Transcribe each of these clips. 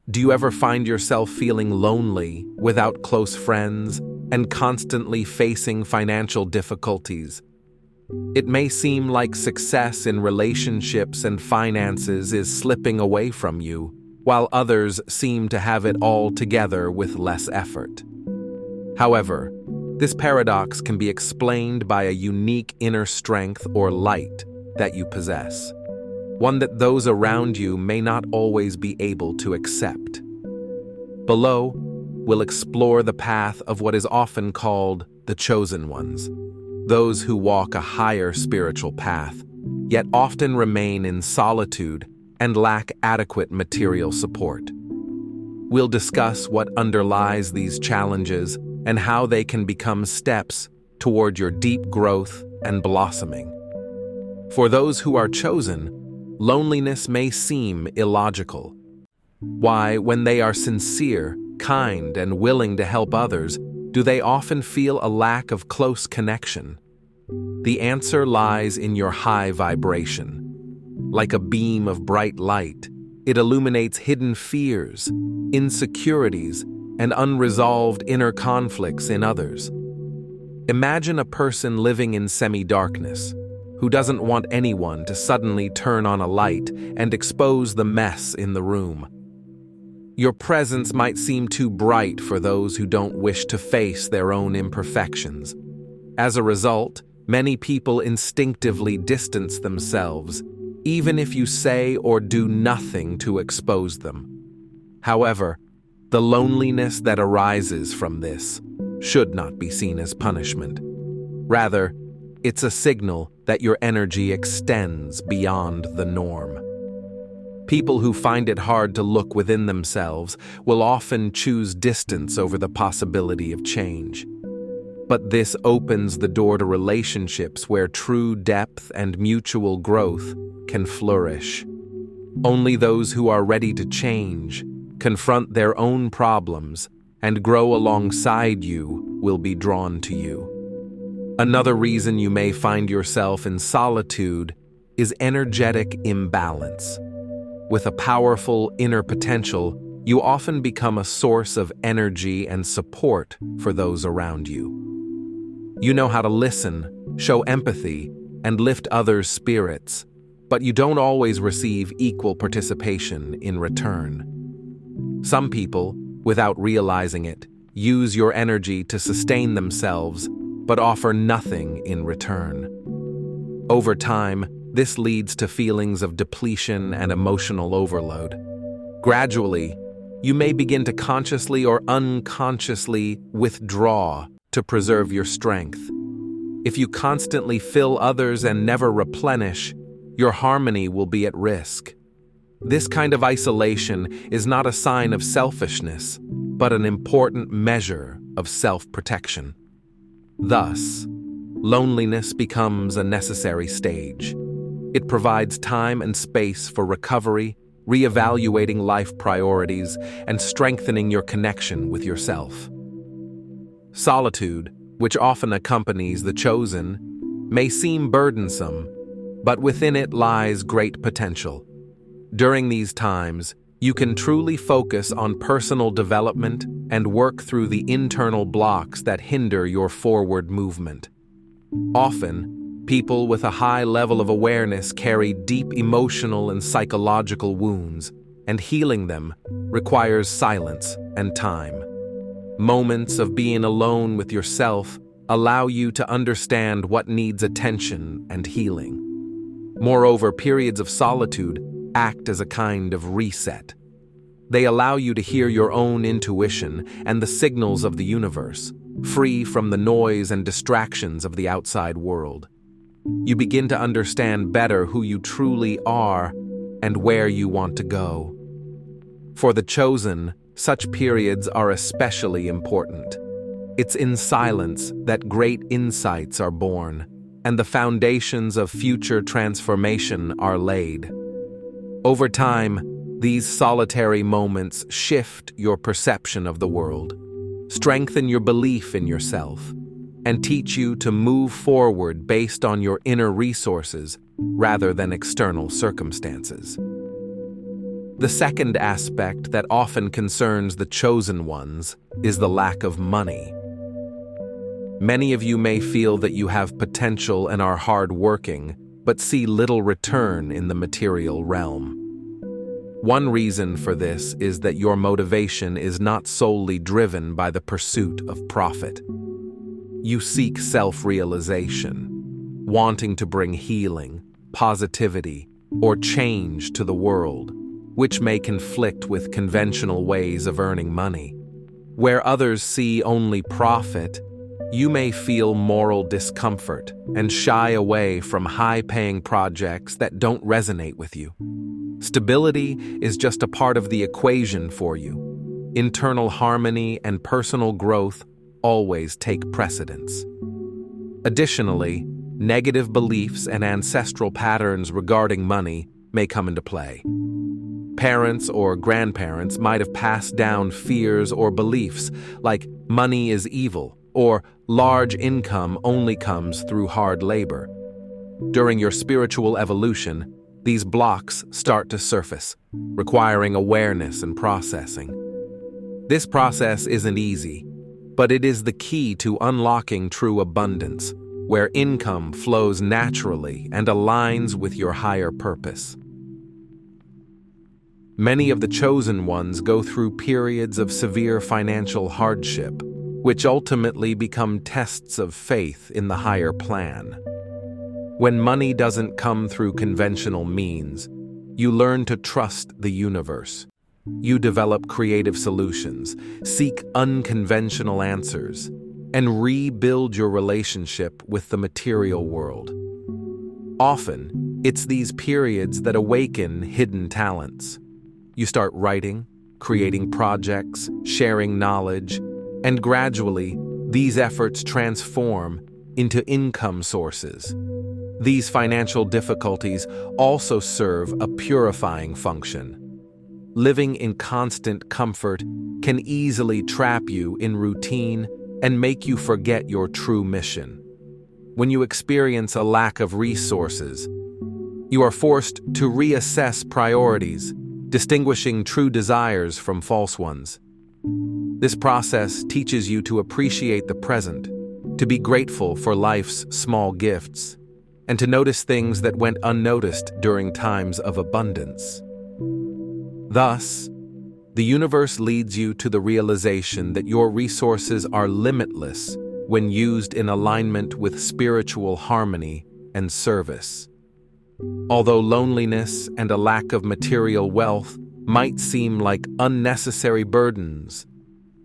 Do you ever find yourself feeling lonely, without close friends, and constantly facing financial difficulties? It may seem like success in relationships and finances is slipping away from you, while others seem to have it all together with less effort. However, this paradox can be explained by a unique inner strength or light that you possess, one that those around you may not always be able to accept. Below, we'll explore the path of what is often called the chosen ones, those who walk a higher spiritual path, yet often remain in solitude and lack adequate material support. We'll discuss what underlies these challenges and how they can become steps toward your deep growth and blossoming. For those who are chosen, loneliness may seem illogical. Why, when they are sincere, kind, and willing to help others, do they often feel a lack of close connection? The answer lies in your high vibration. Like a beam of bright light, it illuminates hidden fears, insecurities, and unresolved inner conflicts in others. Imagine a person living in semi-darkness, who doesn't want anyone to suddenly turn on a light and expose the mess in the room. Your presence might seem too bright for those who don't wish to face their own imperfections. As a result, many people instinctively distance themselves, even if you say or do nothing to expose them. However, the loneliness that arises from this should not be seen as punishment. Rather, it's a signal that your energy extends beyond the norm. People who find it hard to look within themselves will often choose distance over the possibility of change. But this opens the door to relationships where true depth and mutual growth can flourish. Only those who are ready to change, confront their own problems, and grow alongside you will be drawn to you. Another reason you may find yourself in solitude is energetic imbalance. With a powerful inner potential, you often become a source of energy and support for those around you. You know how to listen, show empathy, and lift others' spirits, but you don't always receive equal participation in return. Some people, without realizing it, use your energy to sustain themselves, but offer nothing in return. Over time, this leads to feelings of depletion and emotional overload. Gradually, you may begin to consciously or unconsciously withdraw to preserve your strength. If you constantly fill others and never replenish, your harmony will be at risk. This kind of isolation is not a sign of selfishness, but an important measure of self-protection. Thus, loneliness becomes a necessary stage. It provides time and space for recovery, reevaluating life priorities, and strengthening your connection with yourself. Solitude, which often accompanies the chosen, may seem burdensome, but within it lies great potential. During these times, you can truly focus on personal development and work through the internal blocks that hinder your forward movement. Often, people with a high level of awareness carry deep emotional and psychological wounds, and healing them requires silence and time. Moments of being alone with yourself allow you to understand what needs attention and healing. Moreover, periods of solitude act as a kind of reset. They allow you to hear your own intuition and the signals of the universe, free from the noise and distractions of the outside world. You begin to understand better who you truly are and where you want to go. For the chosen, such periods are especially important. It's in silence that great insights are born, and the foundations of future transformation are laid. Over time, these solitary moments shift your perception of the world, strengthen your belief in yourself, and teach you to move forward based on your inner resources rather than external circumstances. The second aspect that often concerns the chosen ones is the lack of money. Many of you may feel that you have potential and are hard-working, but see little return in the material realm. One reason for this is that your motivation is not solely driven by the pursuit of profit. You seek self-realization, wanting to bring healing, positivity, or change to the world, which may conflict with conventional ways of earning money. Where others see only profit, you may feel moral discomfort and shy away from high-paying projects that don't resonate with you. Stability is just a part of the equation for you. Internal harmony and personal growth always take precedence. Additionally, negative beliefs and ancestral patterns regarding money may come into play. Parents or grandparents might have passed down fears or beliefs like money is evil or large income only comes through hard labor. During your spiritual evolution, these blocks start to surface, requiring awareness and processing. This process isn't easy, but it is the key to unlocking true abundance, where income flows naturally and aligns with your higher purpose. Many of the chosen ones go through periods of severe financial hardship, which ultimately become tests of faith in the higher plan. When money doesn't come through conventional means, you learn to trust the universe. You develop creative solutions, seek unconventional answers, and rebuild your relationship with the material world. Often, it's these periods that awaken hidden talents. You start writing, creating projects, sharing knowledge, and gradually, these efforts transform into income sources. These financial difficulties also serve a purifying function. Living in constant comfort can easily trap you in routine and make you forget your true mission. When you experience a lack of resources, you are forced to reassess priorities, distinguishing true desires from false ones. This process teaches you to appreciate the present, to be grateful for life's small gifts, and to notice things that went unnoticed during times of abundance. Thus, the universe leads you to the realization that your resources are limitless when used in alignment with spiritual harmony and service. Although loneliness and a lack of material wealth might seem like unnecessary burdens,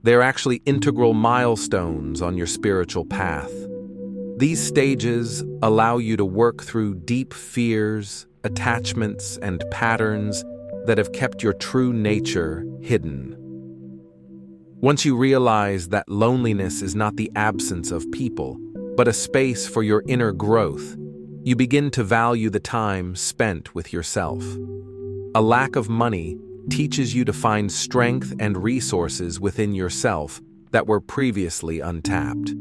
they're actually integral milestones on your spiritual path. These stages allow you to work through deep fears, attachments, and patterns that have kept your true nature hidden. Once you realize that loneliness is not the absence of people, but a space for your inner growth, you begin to value the time spent with yourself. A lack of money teaches you to find strength and resources within yourself that were previously untapped.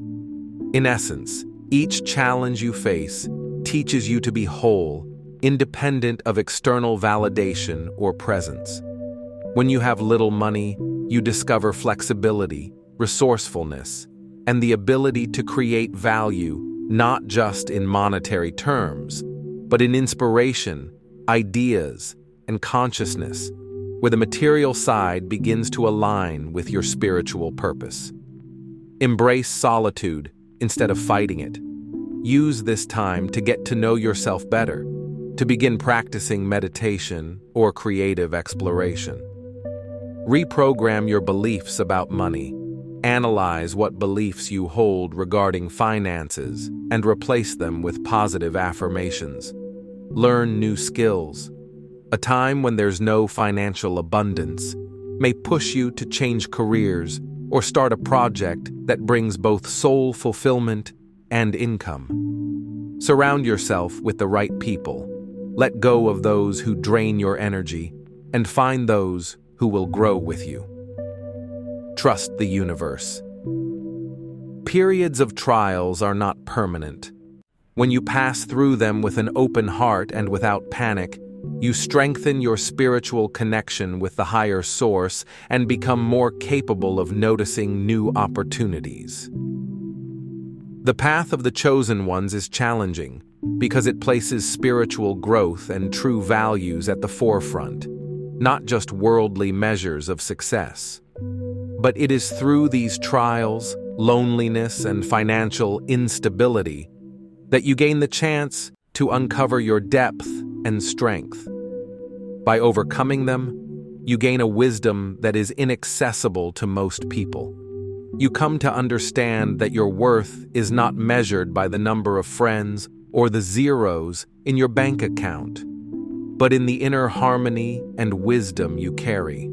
In essence, each challenge you face teaches you to be whole, independent of external validation or presence. When you have little money, you discover flexibility, resourcefulness, and the ability to create value not just in monetary terms, but in inspiration, ideas, and consciousness, where the material side begins to align with your spiritual purpose. Embrace solitude instead of fighting it. Use this time to get to know yourself better, to begin practicing meditation or creative exploration. Reprogram your beliefs about money. Analyze what beliefs you hold regarding finances and replace them with positive affirmations. Learn new skills. A time when there's no financial abundance may push you to change careers or start a project that brings both soul fulfillment and income. Surround yourself with the right people. Let go of those who drain your energy and find those who will grow with you. Trust the universe. Periods of trials are not permanent. When you pass through them with an open heart and without panic, You strengthen your spiritual connection with the higher source and become more capable of noticing new opportunities. The path of the chosen ones is challenging because it places spiritual growth and true values at the forefront, not just worldly measures of success. But it is through these trials, loneliness, and financial instability that you gain the chance to uncover your depth and strength. By overcoming them, you gain a wisdom that is inaccessible to most people. You come to understand that your worth is not measured by the number of friends or the zeros in your bank account, but in the inner harmony and wisdom you carry.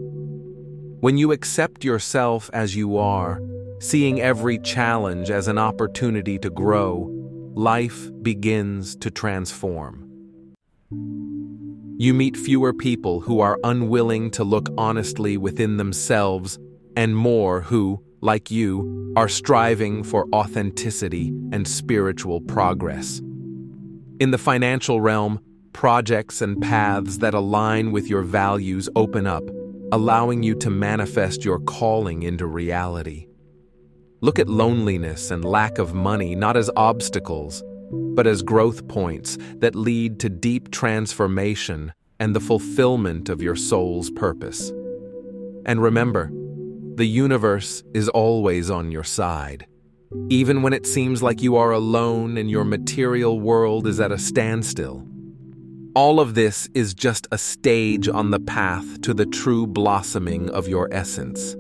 When you accept yourself as you are, seeing every challenge as an opportunity to grow, life begins to transform. You meet fewer people who are unwilling to look honestly within themselves and more who, like you, are striving for authenticity and spiritual progress. In the financial realm, projects and paths that align with your values open up, allowing you to manifest your calling into reality. Look at loneliness and lack of money not as obstacles, but as growth points that lead to deep transformation and the fulfillment of your soul's purpose. And remember, the universe is always on your side. Even when it seems like you are alone and your material world is at a standstill. All of this is just a stage on the path to the true blossoming of your essence.